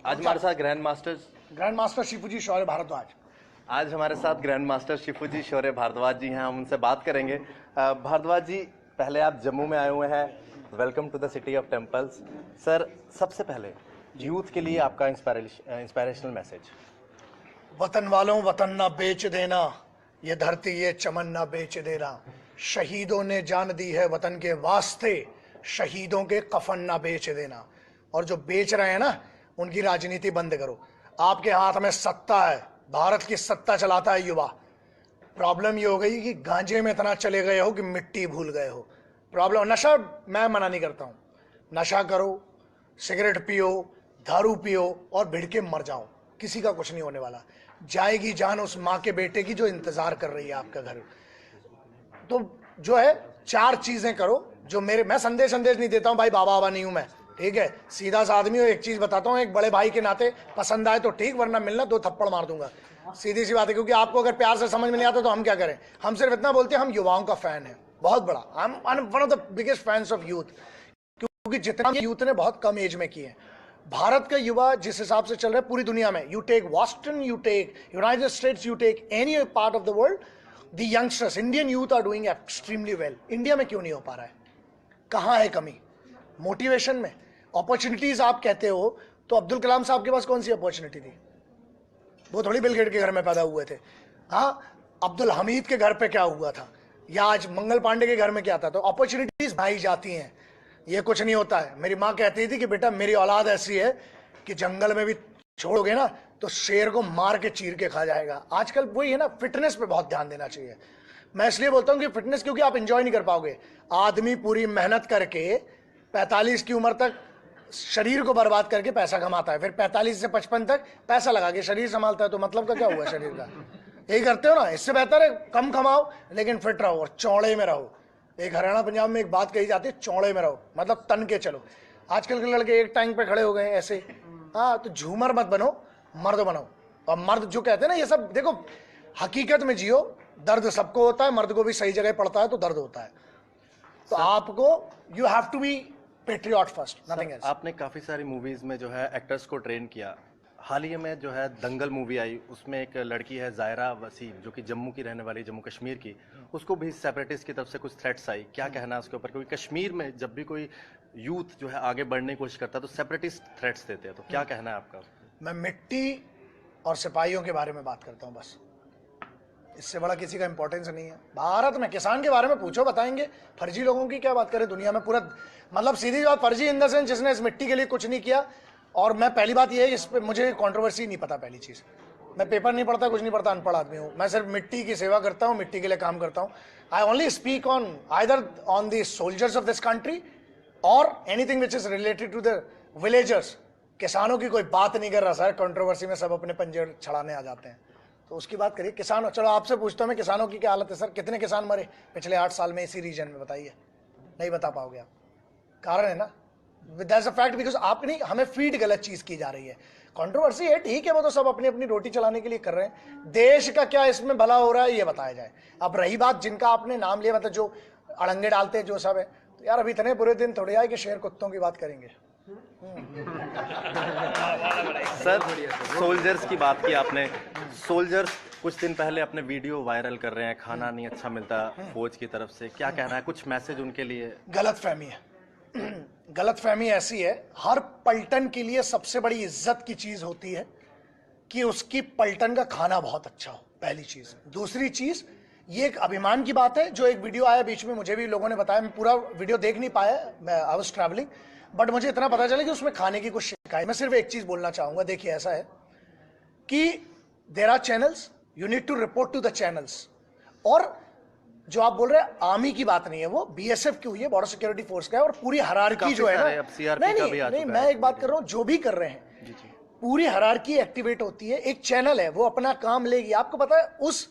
आज हमारे साथ ग्रैंड मास्टर शिफूजी शौर्य भारद्वाज। आज हमारे साथ ग्रैंड मास्टर शिफूजी शौर्य भारद्वाज जी हैं। हम उनसे बात करेंगे। भारद्वाज जी, पहले आप जम्मू में आए हुए हैं। Welcome to the city of temples. Sir, सबसे पहले यूथ के लिए आपका इंस्पिरेशनल मैसेज। वतन वालों, वतन ना बेच देना, ये धरती ये चमन ना बेच देना। शहीदों ने जान दी है वतन के वास्ते, शहीदों के कफन ना बेच देना। और जो बेच रहे हैं ना, उनकी राजनीति बंद करो। आपके हाथ में सत्ता है, भारत की सत्ता चलाता है युवा। प्रॉब्लम ये हो गई कि गांजे में इतना चले गए हो कि मिट्टी भूल गए हो। प्रॉब्लम, नशा मैं मना नहीं करता हूं, नशा करो, सिगरेट पियो, दारू पियो और भिड़ के मर जाओ, किसी का कुछ नहीं होने वाला। जाएगी जान उस माँ के बेटे की जो इंतजार कर रही है आपका घर। तो जो है, चार चीजें करो जो मैं संदेश नहीं देता हूं भाई, बाबा नहीं हूं मैं, ठीक है, सीधा सा आदमी हो। एक चीज बताता हूं, एक बड़े भाई के नाते पसंद आए तो ठीक, वरना मिलना, दो थप्पड़ मार दूंगा, सीधी सी बात है। क्योंकि आपको अगर प्यार से समझ में नहीं आता तो हम क्या करें। हम सिर्फ इतना बोलते हैं, हम युवाओं का फैन है, बहुत बड़ा। I am one of the biggest fans of youth, क्योंकि जितना यूथ ने बहुत कम एज में किए हैं। भारत का युवा जिस हिसाब से चल रहा है पूरी दुनिया में, you take Boston, you take United States, you take any part of the world, the youngsters, Indian youth are doing extremely well. India में क्यों नहीं हो पा रहा है? कहां है कमी? मोटिवेशन में, अपॉर्चुनिटीज आप कहते हो तो अब्दुल कलाम साहब के पास कौन सी अपॉर्चुनिटी थी? वो थोड़ी बिल गेट के घर में पैदा हुए थे। हाँ, अब्दुल हमीद के घर पे क्या हुआ था, या आज मंगल पांडे के घर में क्या था? तो अपॉर्चुनिटीज भाई जाती हैं, ये कुछ नहीं होता है। मेरी माँ कहती थी कि बेटा, मेरी औलाद ऐसी है कि जंगल में भी छोड़ोगे ना तो शेर को मार के चीर के खा जाएगा। आजकल वही है ना, फिटनेस पे बहुत ध्यान देना चाहिए। मैं इसलिए बोलता हूँ कि फिटनेस, क्योंकि आप इंजॉय नहीं कर पाओगे। आदमी पूरी मेहनत करके 45 की उम्र तक शरीर को बर्बाद करके पैसा कमाता है, फिर 45 से 55 तक पैसा लगा के शरीर संभालता है। तो मतलब का क्या हुआ शरीर का? यही करते हो ना। इससे बेहतर है कम कमाओ लेकिन फिट रहो और चौड़े में रहो। एक हरियाणा पंजाब में एक बात कही जाती है, चौड़े में रहो, मतलब तन के चलो। आजकल के लड़के एक टांग पे खड़े हो गए ऐसे। हाँ, तो झूमर मत बनो, मर्द बनो। और मर्द जो कहते हैं ना, ये सब देखो, हकीकत में जियो। दर्द सबको होता है, मर्द को भी सही जगह पड़ता है तो दर्द होता है। तो आपको, you have to be patriot first, nothing else. आपने काफी सारी मूवीज में जो है एक्टर्स को ट्रेन किया। हाल ही में जो है दंगल मूवी आई, उसमें एक लड़की है जायरा वसीम, जो कि जम्मू की रहने वाली, जम्मू कश्मीर की। उसको भी सेपरेटिस्ट की तरफ से कुछ थ्रेट्स आई। क्या कहना है उसके ऊपर? क्योंकि कश्मीर में जब भी कोई यूथ जो है आगे बढ़ने की कोशिश करता है तो सेपरेटिस्ट थ्रेट्स देते हैं। तो क्या कहना है आपका? मैं मिट्टी और सिपाहियों के बारे में बात करता हूँ बस, इससे बड़ा किसी का इंपॉर्टेंस नहीं है। भारत में किसान के बारे में पूछो, बताएंगे। फर्जी लोगों की क्या बात करें दुनिया में? पूरा मतलब सीधी बात, फर्जी इन द सेंस जिसने इस मिट्टी के लिए कुछ नहीं किया। और मैं, पहली बात ये है, इस पे मुझे कंट्रोवर्सी नहीं पता। पहली चीज, मैं पेपर नहीं पढ़ता, कुछ नहीं पढ़ता, अनपढ़ आदमी हूँ। मैं सिर्फ मिट्टी की सेवा करता हूँ, मिट्टी के लिए काम करता हूँ। I only speak on either on the soldiers of this country और anything which is related to the villagers. किसानों की कोई बात नहीं कर रहा सर, कंट्रोवर्सी में सब अपने पंजे छड़ाने आ जाते हैं। तो उसकी बात करिए। किसान, चलो आपसे पूछता हूँ मैं, किसानों की क्या हालत है सर? कितने किसान मरे पिछले 8 साल में इसी रीजन में? बताइए, नहीं बता पाओगे आप। कारण है ना, दैट्स अ फैक्ट, बिकॉज आप नहीं, हमें फीड गलत चीज की जा रही है। कंट्रोवर्सी है, ठीक है, वो तो सब अपनी अपनी रोटी चलाने के लिए कर रहे हैं। देश का क्या इसमें भला हो रहा है ये बताया जाए। अब रही बात जिनका आपने नाम लिया, मतलब जो अड़ंगे डालते हैं, जो सब है, तो यार अभी इतने बुरे दिन थोड़े आए कि शेर कुत्तों की बात करेंगे। सर, सोल्जर्स की बात की आपने। सोल्जर्स कुछ दिन पहले अपने वीडियो वायरल कर रहे हैं, खाना नहीं अच्छा मिलता फौज की तरफ से। क्या कहना है? कुछ मैसेज उनके लिए? गलत फहमी है। गलत फहमी ऐसी है, हर पलटन के लिए सबसे बड़ी इज्जत की चीज होती है कि उसकी पलटन का खाना बहुत अच्छा हो, पहली चीज। दूसरी चीज, ये एक अभिमान की बात है। जो एक वीडियो आया बीच में, मुझे भी लोगों ने बताया, मैं पूरा वीडियो देख नहीं पाया, मैं आई वाज ट्रैवलिंग, बट मुझे इतना पता चला कि उसमें खाने की कुछ शिकायत। मैं सिर्फ एक चीज बोलना चाहूंगा, देखिए ऐसा है कि there are channels, you need to report to the channels. और जो आप बोल रहे हैं आर्मी की बात नहीं है, वो बीएसएफ की हुई है, बॉर्डर सिक्योरिटी फोर्स का है। और पूरी हरारकी जो है ना, नहीं, मैं एक बात कर रहा हूं, जो भी कर रहे हैं, पूरी हरारकी एक्टिवेट होती है। एक चैनल है, वो अपना काम लेगी। आपको पता है, उस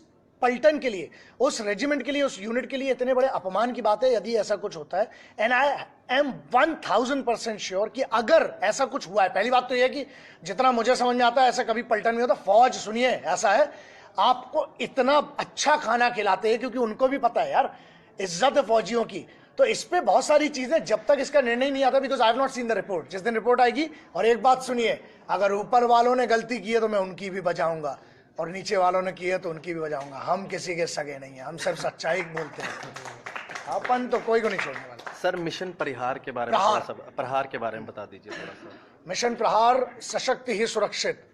पलटन के लिए, उस रेजिमेंट के लिए, उस यूनिट के लिए इतने बड़े अपमान की बात है यदि ऐसा कुछ होता है। एंड आई एम 1000% श्योर कि अगर ऐसा कुछ हुआ है, पहली बात तो यह है कि जितना मुझे समझ में आता है, ऐसा कभी पलटन में होता। फौज, सुनिए, ऐसा है, आपको इतना अच्छा खाना खिलाते हैं क्योंकि उनको भी पता है यार, इज्जत है फौजियों की। तो इस पे बहुत सारी चीजें जब तक इसका निर्णय नहीं आता, because I have not seen the report, जिस दिन रिपोर्ट आएगी, और एक बात सुनिए, अगर ऊपर वालों ने गलती की है तो मैं उनकी भी बचाऊंगा, और नीचे वालों ने की है तो उनकी भी बचाऊंगा। हम किसी के सगे नहीं है, हम सिर्फ सच्चाई बोलते हैं, अपन तो कोई को नहीं छोड़ने वाला। सर मिशन प्रहार के बारे में थोड़ा सा, प्रहार के बारे में बता दीजिए थोड़ा सा। मिशन प्रहार, सशक्त ही सुरक्षित,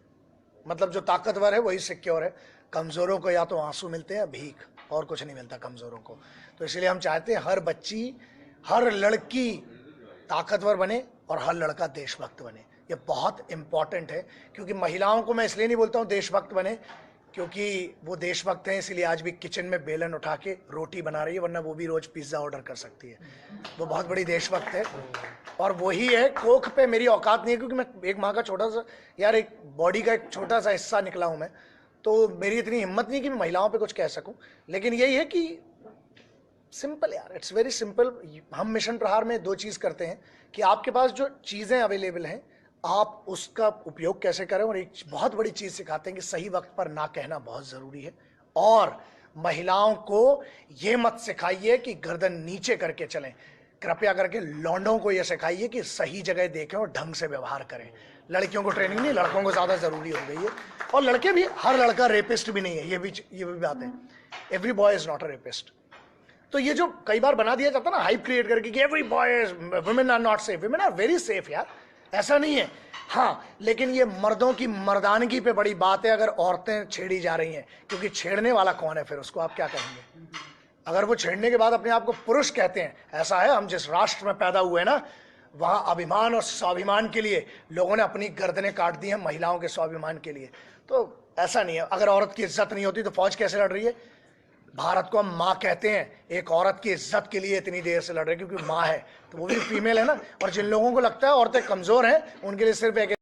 मतलब जो ताकतवर है वही सिक्योर है। कमजोरों को या तो आंसू मिलते हैं, भीख, और कुछ नहीं मिलता कमजोरों को। तो इसलिए हम चाहते हैं हर बच्ची, हर लड़की ताकतवर बने और हर लड़का देशभक्त बने। ये बहुत इंपॉर्टेंट है, क्योंकि महिलाओं को मैं इसलिए नहीं बोलता हूँ देशभक्त बने क्योंकि वो देशभक्त हैं इसलिए आज भी किचन में बेलन उठा के रोटी बना रही है, वरना वो भी रोज पिज्जा ऑर्डर कर सकती है। वो बहुत बड़ी देशभक्त है, और वही है। कोख पे मेरी औकात नहीं है, क्योंकि मैं एक माँ का छोटा सा, यार एक बॉडी का एक छोटा सा हिस्सा निकला हूं मैं, तो मेरी इतनी हिम्मत नहीं कि मैं महिलाओं पे कुछ कह सकूं। लेकिन यही है कि सिंपल यार, इट्स वेरी सिंपल। हम मिशन प्रहार में दो चीज करते हैं कि आपके पास जो चीजें अवेलेबल हैं आप उसका उपयोग कैसे करें, और एक बहुत बड़ी चीज सिखाते हैं कि सही वक्त पर ना कहना बहुत जरूरी है। और महिलाओं को यह मत सिखाइए कि गर्दन नीचे करके चलें, कृपया करके लौंडों को यह सिखाइए कि सही जगह देखें और ढंग से व्यवहार करें। लड़कियों को ट्रेनिंग नहीं, लड़कों को ज्यादा जरूरी हो गई है। और लड़के भी, हर लड़का रेपिस्ट भी नहीं है, ये भी बात है। Every boy is not a rapist. तो ये जो कई बार बना दिया जाता है ना हाइप क्रिएट करके कि every boy, women are not safe, women are very safe यार, ऐसा नहीं है। हाँ, लेकिन ये मर्दों की मर्दानगी पे बड़ी बात है अगर औरतें छेड़ी जा रही हैं, क्योंकि छेड़ने वाला कौन है फिर, उसको आप क्या कहेंगे? अगर वो छेड़ने के बाद अपने आप को पुरुष कहते हैं, ऐसा है, हम जिस राष्ट्र में पैदा हुए ना, वहां अभिमान और स्वाभिमान के लिए लोगों ने अपनी गर्दनें काट दी हैं, महिलाओं के स्वाभिमान के लिए। तो ऐसा नहीं है। अगर औरत की इज्जत नहीं होती तो फौज कैसे लड़ रही है? भारत को हम माँ कहते हैं, एक औरत की इज्जत के लिए इतनी देर से लड़ रहे हैं क्योंकि माँ है, तो वो भी फीमेल है ना। और जिन लोगों को लगता है औरतें कमजोर हैं, उनके लिए सिर्फ एक